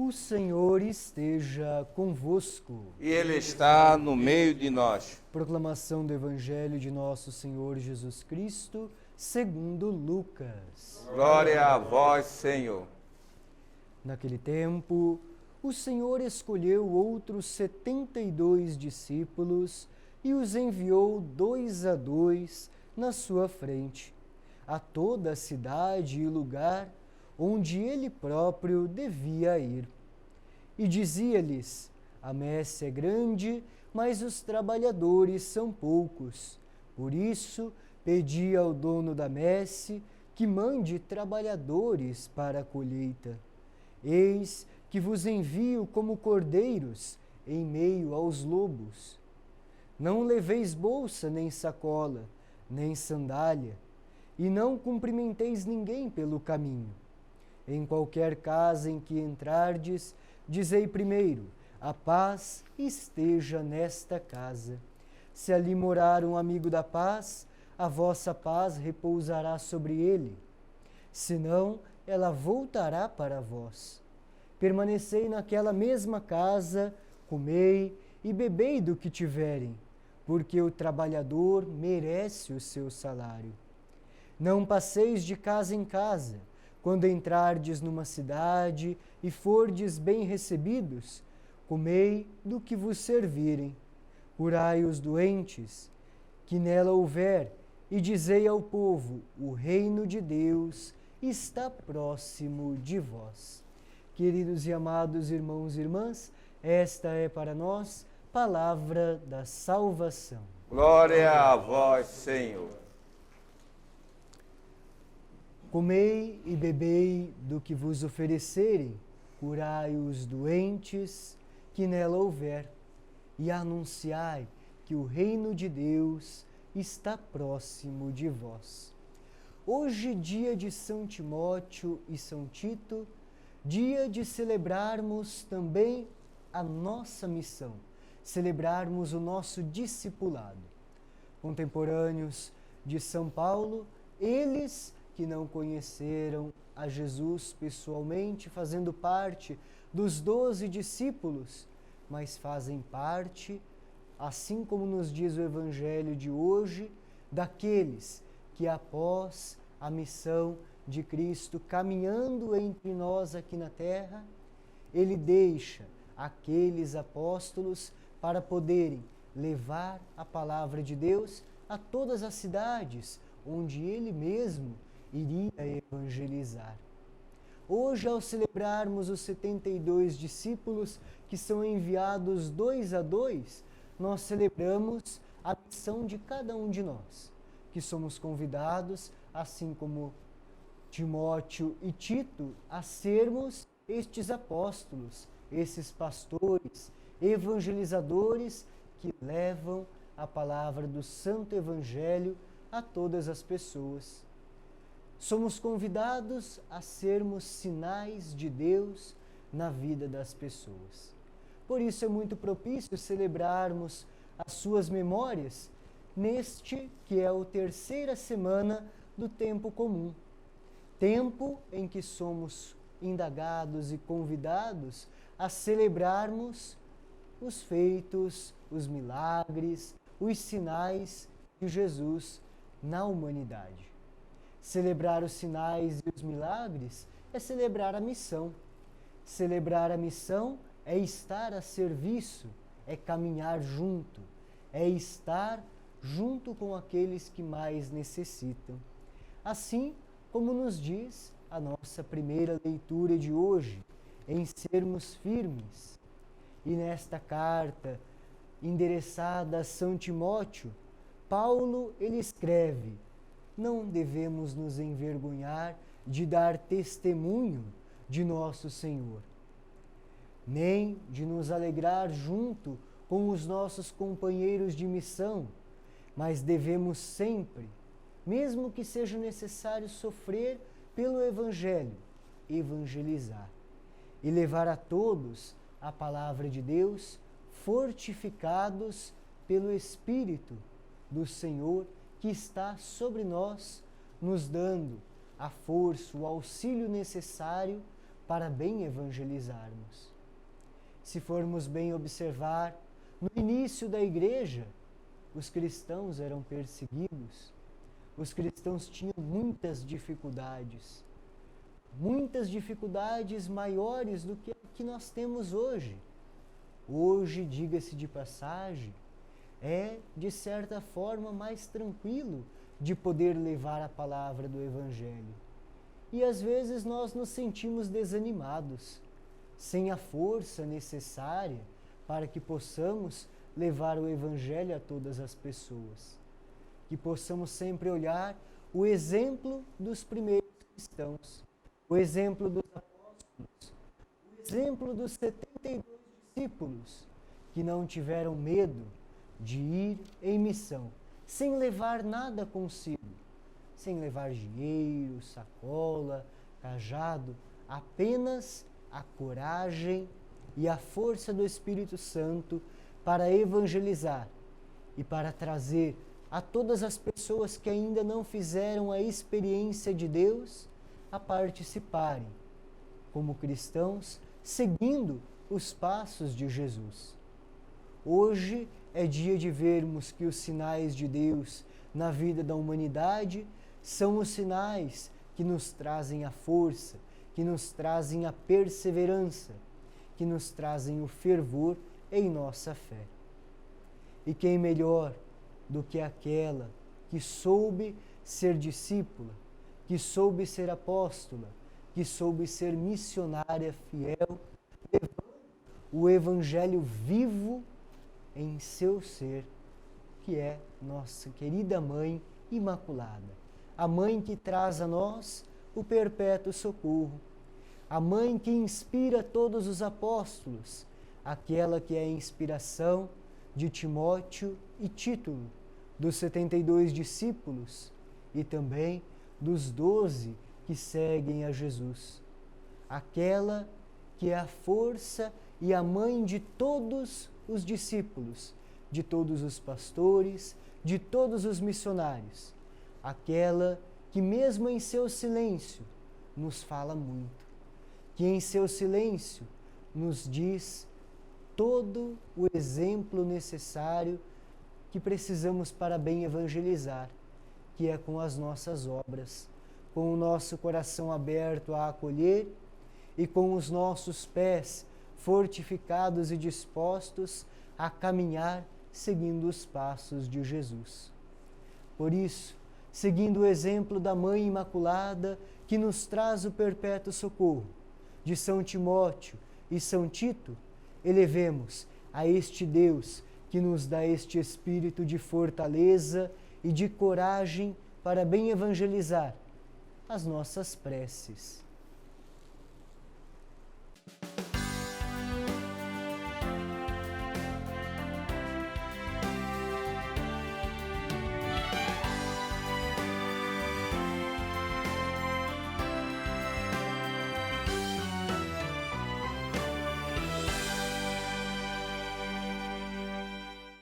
O Senhor esteja convosco. E Ele está no meio de nós. Proclamação do Evangelho de nosso Senhor Jesus Cristo, segundo Lucas. Glória a vós, Senhor. Naquele tempo, o Senhor escolheu outros 72 discípulos e os enviou 2 a 2 na sua frente, a toda a cidade e lugar onde ele próprio devia ir. E dizia-lhes: a messe é grande, mas os trabalhadores são poucos. Por isso, pedi ao dono da messe que mande trabalhadores para a colheita. Eis que vos envio como cordeiros em meio aos lobos. Não leveis bolsa, nem sacola, nem sandália, e não cumprimenteis ninguém pelo caminho. Em qualquer casa em que entrardes, dizei primeiro: a paz esteja nesta casa. Se ali morar um amigo da paz, a vossa paz repousará sobre ele. Senão, ela voltará para vós. Permanecei naquela mesma casa, comei e bebei do que tiverem, porque o trabalhador merece o seu salário. Não passeis de casa em casa. Quando entrardes numa cidade e fordes bem recebidos, comei do que vos servirem. Curai os doentes que nela houver, e dizei ao povo: o reino de Deus está próximo de vós. Queridos e amados irmãos e irmãs, esta é para nós palavra da salvação. Glória a vós, Senhor. Comei e bebei do que vos oferecerem, curai os doentes que nela houver, e anunciai que o reino de Deus está próximo de vós. Hoje, dia de São Timóteo e São Tito, dia de celebrarmos também a nossa missão, celebrarmos o nosso discipulado. Contemporâneos de São Paulo, eles que não conheceram a Jesus pessoalmente, fazendo parte dos 12 discípulos, mas fazem parte, assim como nos diz o Evangelho de hoje, daqueles que após a missão de Cristo caminhando entre nós aqui na terra, ele deixa aqueles apóstolos para poderem levar a palavra de Deus a todas as cidades onde ele mesmo iria evangelizar. Hoje, ao celebrarmos os 72 discípulos que são enviados 2 a 2, nós celebramos a missão de cada um de nós, que somos convidados, assim como Timóteo e Tito, a sermos estes apóstolos, esses pastores, evangelizadores que levam a palavra do Santo Evangelho a todas as pessoas. Somos convidados a sermos sinais de Deus na vida das pessoas. Por isso é muito propício celebrarmos as suas memórias neste que é a terceira semana do tempo comum. Tempo em que somos indagados e convidados a celebrarmos os feitos, os milagres, os sinais de Jesus na humanidade. Celebrar os sinais e os milagres é celebrar a missão. Celebrar a missão é estar a serviço, é caminhar junto, é estar junto com aqueles que mais necessitam. Assim como nos diz a nossa primeira leitura de hoje, em sermos firmes. E nesta carta endereçada a São Timóteo, Paulo ele escreve: não devemos nos envergonhar de dar testemunho de nosso Senhor, nem de nos alegrar junto com os nossos companheiros de missão, mas devemos sempre, mesmo que seja necessário sofrer pelo Evangelho, evangelizar e levar a todos a palavra de Deus, fortificados pelo Espírito do Senhor que está sobre nós, nos dando a força, o auxílio necessário para bem evangelizarmos. Se formos bem observar, no início da igreja, os cristãos eram perseguidos, os cristãos tinham muitas dificuldades maiores do que a que nós temos hoje. Hoje, diga-se de passagem, é, de certa forma, mais tranquilo de poder levar a palavra do Evangelho. E às vezes nós nos sentimos desanimados, sem a força necessária para que possamos levar o Evangelho a todas as pessoas. Que possamos sempre olhar o exemplo dos primeiros cristãos, o exemplo dos apóstolos, o exemplo dos 72 discípulos que não tiveram medo de ir em missão, sem levar nada consigo, sem levar dinheiro, sacola, cajado, apenas a coragem e a força do Espírito Santo para evangelizar e para trazer a todas as pessoas que ainda não fizeram a experiência de Deus a participarem, como cristãos, seguindo os passos de Jesus. Hoje é dia de vermos que os sinais de Deus na vida da humanidade são os sinais que nos trazem a força, que nos trazem a perseverança, que nos trazem o fervor em nossa fé. E quem melhor do que aquela que soube ser discípula, que soube ser apóstola, que soube ser missionária fiel, levando o Evangelho vivo em seu ser, que é nossa querida Mãe Imaculada, a Mãe que traz a nós o perpétuo socorro, a Mãe que inspira todos os apóstolos, aquela que é a inspiração de Timóteo e Tito, dos 72 discípulos e também dos 12 que seguem a Jesus. Aquela que é a força e a mãe de todos os discípulos, de todos os pastores, de todos os missionários. Aquela que mesmo em seu silêncio nos fala muito, que em seu silêncio nos diz todo o exemplo necessário que precisamos para bem evangelizar, que é com as nossas obras, com o nosso coração aberto a acolher e com os nossos pés fortificados e dispostos a caminhar seguindo os passos de Jesus. Por isso, seguindo o exemplo da Mãe Imaculada, que nos traz o perpétuo socorro, de São Timóteo e São Tito, elevemos a este Deus que nos dá este espírito de fortaleza e de coragem para bem evangelizar as nossas preces.